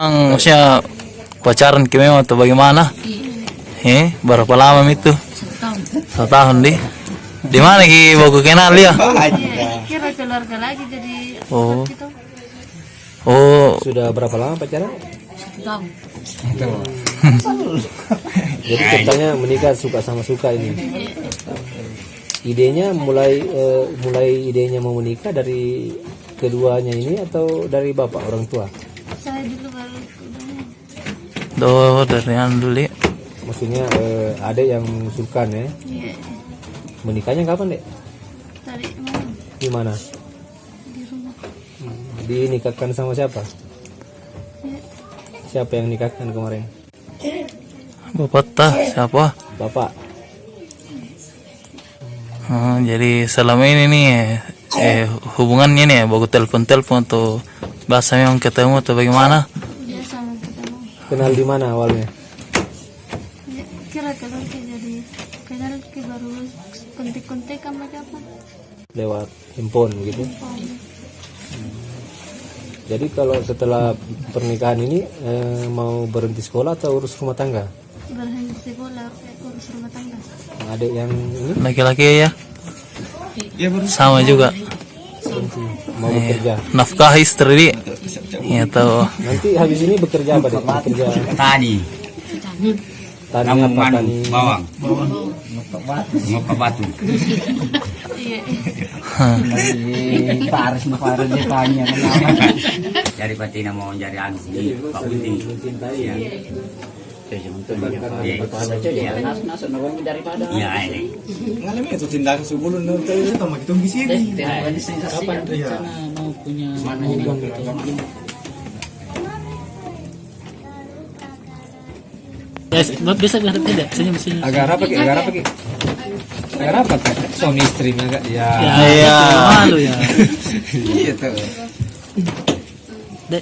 Maksudnya pacaran kemana atau bagaimana? Berapa lama itu? 1 tahun deh. Di mana ki baku kenal ya? Kira keluarga lagi jadi. Oh. Gitu. Oh, Sudah berapa lama pacaran? 1 tahun. Jadi ceritanya menikah suka sama suka ini. Idenya mulai idenya mau menikah dari keduanya ini atau dari bapak orang tua? Saya dulu baru dari dulu ya. Maksudnya ada yang mengusulkan ya. iya, Menikahnya kapan, Dek? tadi malam Di mana? di rumah. Dinikahkan sama siapa? Iya. Siapa yang nikahkan kemarin? Bapak tah siapa? Bapak. Jadi selama ini nih hubungannya nih baku telepon atau bahasa memang ketemu atau bagaimana? Biasa mau ketemu. Kenal di mana awalnya? Ya, kira keluarga jadi kenal ke baru kontak sama siapa? Lewat handphone gitu. Jadi kalau setelah pernikahan ini mau berhenti sekolah atau urus rumah tangga? Berhenti sekolah, urus rumah tangga. Ada yang ini Laki-laki ya? Sama juga. mau bekerja. Nafkah istri ya tahu. Nanti habis ini bekerja apa, Dek? Bekerja Tani, tani kamu apa? manu, Tani bawang, ngopak batu. Iya. Paris dia tanya Jadi patina mau jadi ansi, Pak Putih. Ya. daripada Iya ini. Ngalami itu tindakan sebelum nanti sama kita di sini. kapan rencana mau punya bisa tidak senyum agak rapat, agak rapat, agak rapat kan? Suami istri agak ya. Iya. malu ya Iya tuh. Dek